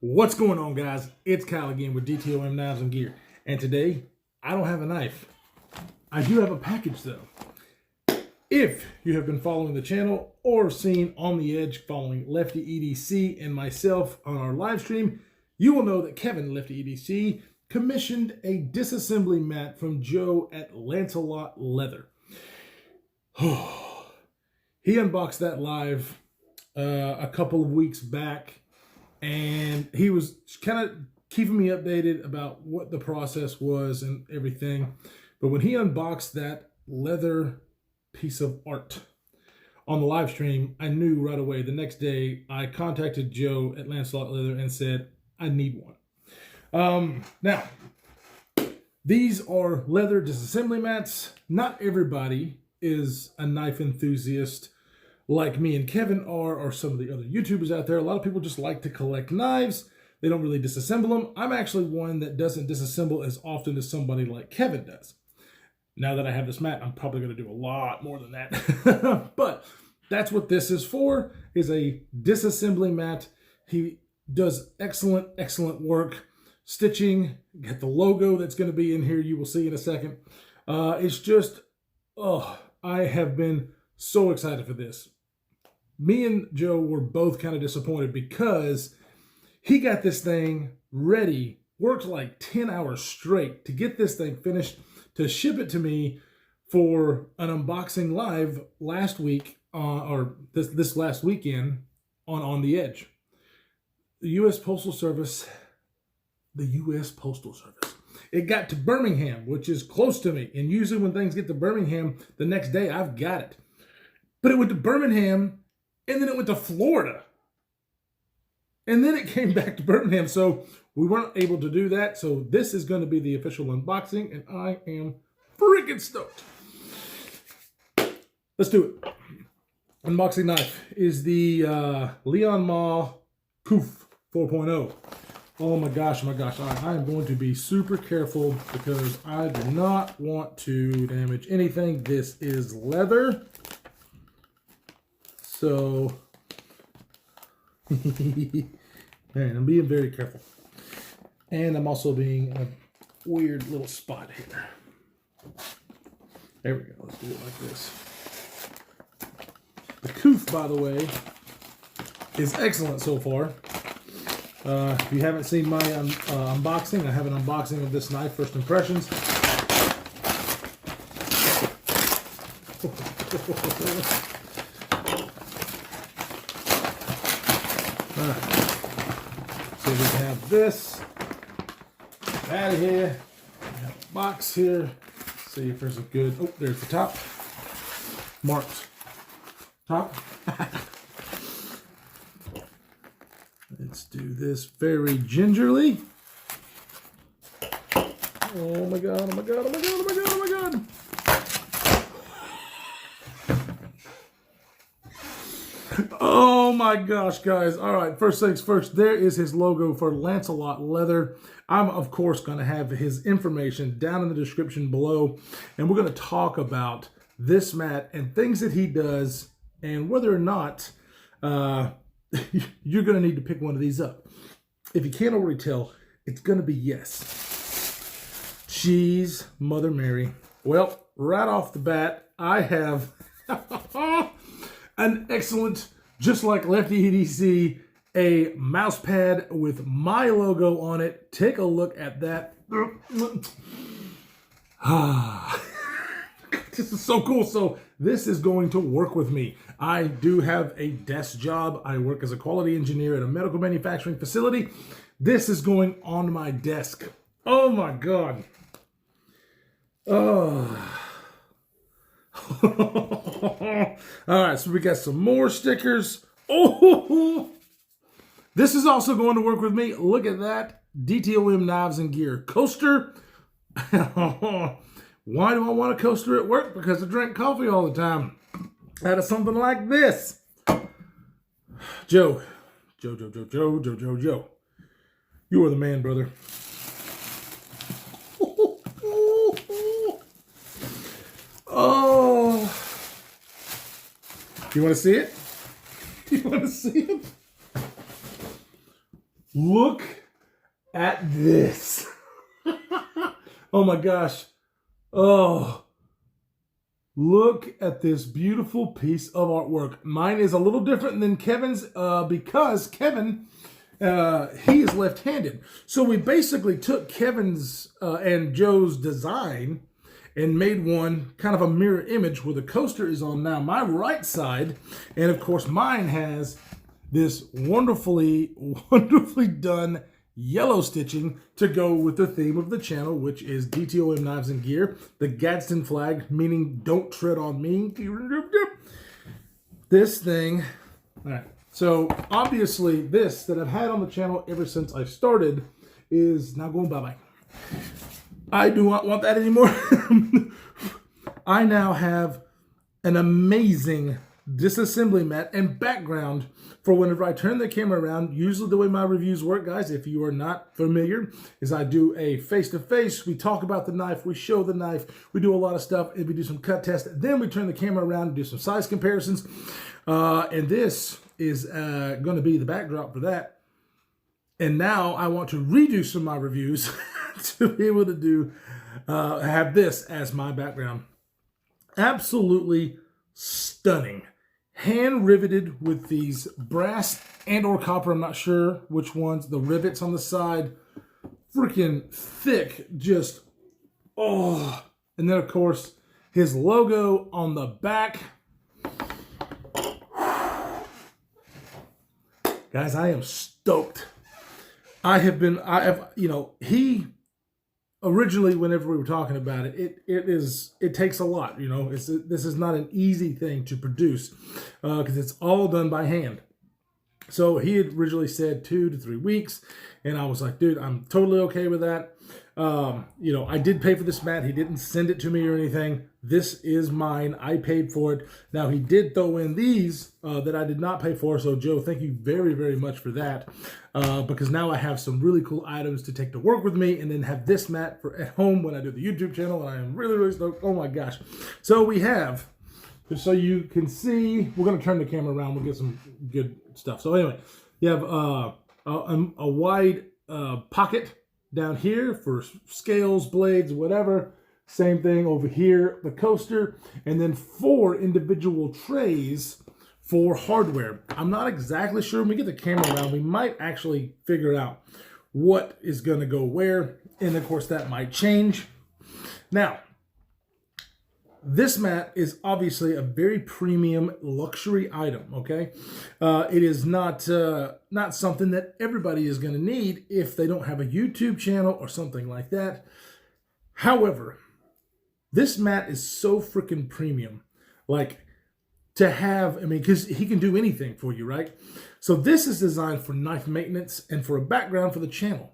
What's going on, guys? It's Kyle again with DTOM Knives and Gear. And today, I don't have a knife. I do have a package, though. If you have been following the channel or seen On the Edge following Lefty EDC and myself on our live stream, you will know that Kevin, Lefty EDC, commissioned a disassembly mat from Joe at Lancelot Leather. He unboxed that live a couple of weeks back. And he was kind of keeping me updated about what the process was and everything. But when he unboxed that leather piece of art on the live stream, I knew right away. The next day, I contacted Joe at Lancelot Leather and said, I need one. Now, these are leather disassembly mats. Not everybody is a knife enthusiast like me and Kevin are, or some of the other YouTubers out there. A lot of people just like to collect knives. They don't really disassemble them. I'm actually one that doesn't disassemble as often as somebody like Kevin does. Now that I have this mat, I'm probably going to do a lot more than that. But that's what this is for, is a disassembly mat. He does excellent, excellent work. Stitching, got the logo that's going to be in here, you will see in a second. It's just, I have been so excited for this. Me and Joe were both kind of disappointed because he got this thing ready, worked like 10 hours straight to get this thing finished, to ship it to me for an unboxing live last week, or this last weekend on the Edge. The U.S. Postal Service, it got to Birmingham, which is close to me. And usually when things get to Birmingham, the next day I've got it. But it went to Birmingham, and then it went to Florida. And then it came back to Birmingham, so we weren't able to do that. So this is going to be the official unboxing, and I am freaking stoked. Let's do it. Unboxing knife is the Leon Ma Koof 4.0. Oh my gosh, oh my gosh. All right, I am going to be super careful because I do not want to damage anything. This is leather. So, man, I'm being very careful. And I'm also being in a weird little spot here. There we go. Let's do it like this. The Koof, by the way, is excellent so far. If you haven't seen my unboxing, I have an unboxing of this knife, First Impressions. So we have this out of here. We have a box here. See if there's a good. Oh, there's the top. Marked. Top. Let's do this very gingerly. Oh my god, oh my god, oh my god, oh my god, oh my god. Oh my gosh, guys. All right, first things first, there is his logo for Lancelot Leather. I'm, of course, going to have his information down in the description below, and we're going to talk about this mat and things that he does and whether or not you're going to need to pick one of these up. If you can't already tell, it's going to be yes. Jeez, Mother Mary. Well, right off the bat, I have an excellent, just like Lefty EDC, a mouse pad with my logo on it. Take a look at that. This is so cool. So this is going to work with me. I do have a desk job. I work as a quality engineer at a medical manufacturing facility. This is going on my desk. Oh my God. Oh. All right, so we got some more stickers. Oh, this is also going to work with me. Look at that. DTOM Knives and Gear coaster. Why do I want a coaster at work? Because I drink coffee all the time. Out of something like this. Joe. You are the man, brother. Oh. You want to see it? You want to see it? Look at this. Oh my gosh. Oh, look at this beautiful piece of artwork. Mine is a little different than Kevin's because Kevin, he is left-handed. So we basically took Kevin's and Joe's design and made one kind of a mirror image where the coaster is on now my right side. And of course mine has this wonderfully done yellow stitching to go with the theme of the channel, which is DTOM Knives and Gear. The Gadsden flag, meaning don't tread on me. This thing, all right. So obviously this that I've had on the channel ever since I started is now going bye-bye. I do not want that anymore. I now have an amazing disassembly mat and background for whenever I turn the camera around. Usually the way my reviews work, guys, if you are not familiar, is I do a face-to-face. We talk about the knife, we show the knife, we do a lot of stuff, and we do some cut tests. Then we turn the camera around and do some size comparisons. And this is going to be the backdrop for that. And now I want to redo some of my reviews to be able to do have this as my background. Absolutely stunning. Hand riveted with these brass and or copper, I'm not sure which ones, the rivets on the side, freaking thick, just, oh. And then of course, his logo on the back. Guys, I am stoked. He originally, whenever we were talking about it, it takes a lot, you know. This is not an easy thing to produce because it's all done by hand. So he had originally said 2 to 3 weeks, and I was like, dude, I'm totally okay with that. I did pay for this mat. He didn't send it to me or anything. This is mine. I paid for it. Now, he did throw in these that I did not pay for. So, Joe, thank you very, very much for that. Because now I have some really cool items to take to work with me and then have this mat for at home when I do the YouTube channel. And I am really, really stoked. Oh, my gosh. So, we have, just so you can see, we're going to turn the camera around. We'll get some good stuff. So, anyway, you have a wide pocket down here for scales, blades, whatever. Same thing over here, the coaster, and then 4 individual trays for hardware. I'm not exactly sure. When we get the camera around, we might actually figure out what is going to go where, and of course that might change. Now, this mat is obviously a very premium luxury item, okay? It is not something that everybody is going to need if they don't have a YouTube channel or something like that. However, this mat is so freaking premium. Like, to have, I mean, because he can do anything for you, right? So this is designed for knife maintenance and for a background for the channel.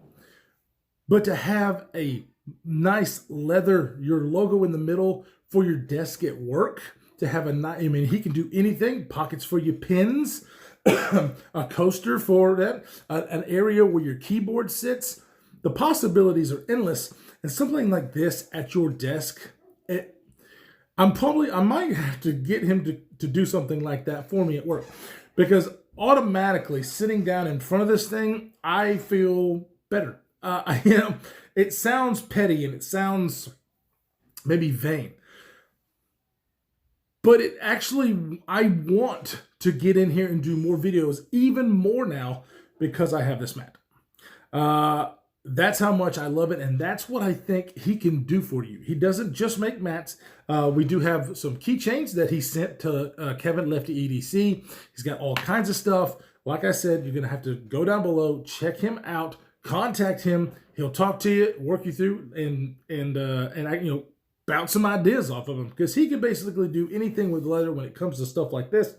But to have a nice leather, your logo in the middle for your desk at work, to have he can do anything. Pockets for your pins, a coaster for that, an area where your keyboard sits. The possibilities are endless. And something like this at your desk, I might have to get him to do something like that for me at work, because automatically sitting down in front of this thing, I feel better. It sounds petty and it sounds maybe vain, but it actually, I want to get in here and do more videos, even more now, because I have this mat. That's how much I love it, and that's what I think he can do for you. He doesn't just make mats. We do have some keychains that he sent to Kevin Lefty EDC. He's got all kinds of stuff. Like I said, you're going to have to go down below, check him out, contact him. He'll talk to you, work you through, and I bounce some ideas off of him, because he can basically do anything with leather when it comes to stuff like this.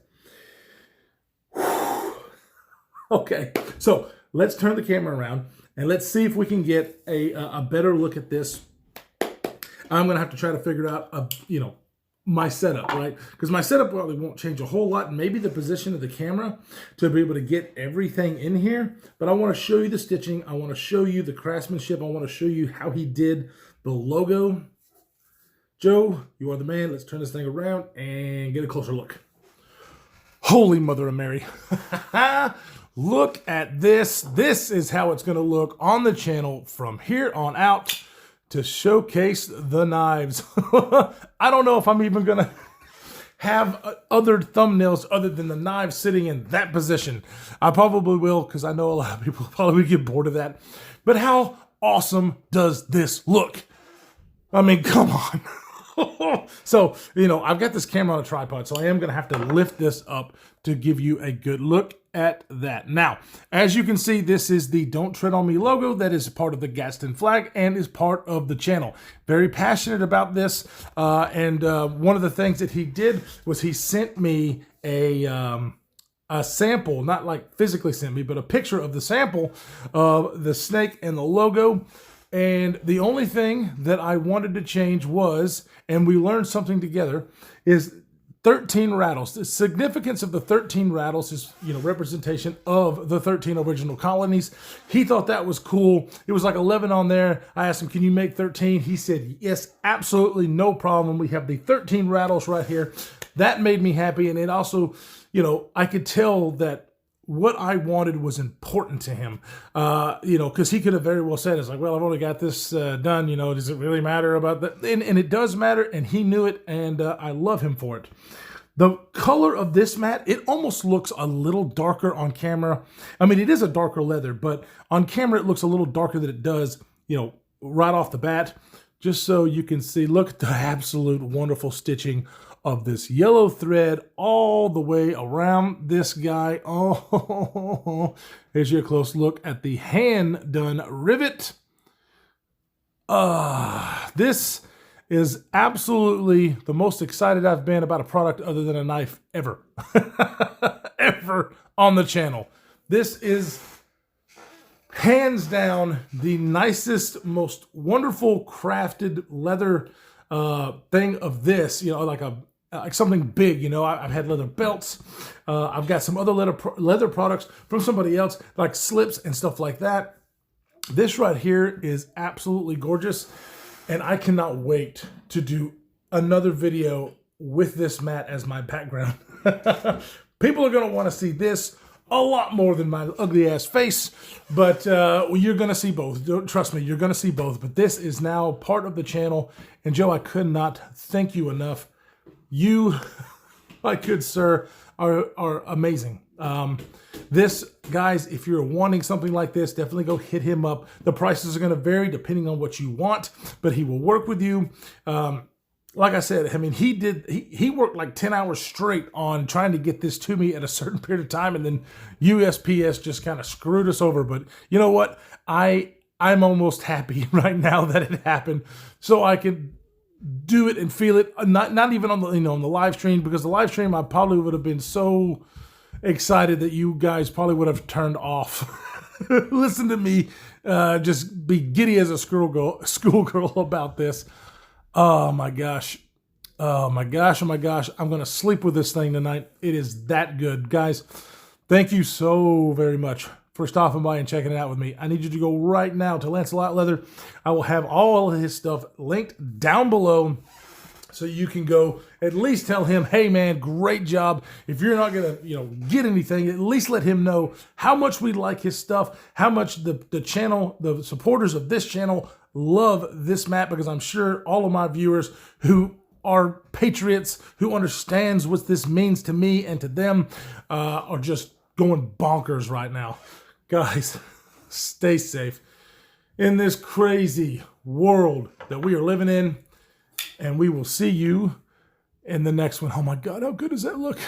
Okay, so let's turn the camera around and let's see if we can get a better look at this. I'm going to have to try to figure out, my setup, right? Because my setup probably won't change a whole lot. Maybe the position of the camera to be able to get everything in here. But I want to show you the stitching. I want to show you the craftsmanship. I want to show you how he did the logo. Joe, you are the man. Let's turn this thing around and get a closer look. Holy Mother of Mary. Look at this. This is how it's going to look on the channel from here on out to showcase the knives. I don't know if I'm even going to have other thumbnails other than the knives sitting in that position. I probably will, because I know a lot of people probably get bored of that. But how awesome does this look? I mean, come on. So, you know, I've got this camera on a tripod, so I am going to have to lift this up to give you a good look at that. Now, as you can see, this is the Don't Tread on Me logo that is part of the Gadsden flag and is part of the channel. Very passionate about this. And one of the things that he did was he sent me a sample, not like physically sent me, but a picture of the sample of the snake and the logo. And the only thing that I wanted to change was, and we learned something together, is 13 rattles. The significance of the 13 rattles is, you know, representation of the 13 original colonies. He thought that was cool. It was like 11 on there. I asked him, can you make 13? He said, yes, absolutely, no problem. We have the 13 rattles right here. That made me happy. And it also, you know, I could tell that what I wanted was important to him, you know, because he could have very well said, it's like, well, I've only got this done, you know, does it really matter about that? And it does matter, and he knew it, and I love him for it. The color of this mat, it almost looks a little darker on camera. I mean, it is a darker leather, but on camera it looks a little darker than it does, you know, right off the bat. Just so you can see, look at the absolute wonderful stitching of this yellow thread all the way around this guy. Oh, here's your close look at the hand-done rivet. This is absolutely the most excited I've been about a product other than a knife ever. Ever on the channel. This is hands down the nicest, most wonderful crafted leather thing of this, you know, like something big. You know, I've had leather belts. I've got some other leather products from somebody else, like slips and stuff like that. This right here is absolutely gorgeous, and I cannot wait to do another video with this mat as my background. People are going to want to see this a lot more than my ugly ass face, but you're going to see both. Trust me, you're going to see both. But this is now part of the channel, and Joe, I could not thank you enough. You, my good sir, are amazing. This, guys, if you're wanting something like this, definitely go hit him up. The prices are going to vary depending on what you want, but he will work with you. Like I said, I mean, he worked like 10 hours straight on trying to get this to me at a certain period of time, and then USPS just kind of screwed us over. But you know what? I'm almost happy right now that it happened, so I could do it and feel it. Not even on the, you know, on the live stream, because the live stream I probably would have been so excited that you guys probably would have turned off. Listen to me just be giddy as a schoolgirl about this. Oh my gosh. Oh my gosh. Oh my gosh. I'm going to sleep with this thing tonight. It is that good. Guys, thank you so very much for stopping by and checking it out with me. I need you to go right now to Lancelot Leather. I will have all of his stuff linked down below, so you can go at least tell him, hey man, great job. If you're not going to, you know, get anything, at least let him know how much we like his stuff, how much the channel, the supporters of this channel love this mat, because I'm sure all of my viewers who are patriots, who understands what this means to me and to them, are just going bonkers right now. Guys, stay safe in this crazy world that we are living in, and we will see you in the next one. Oh my God, how good does that look?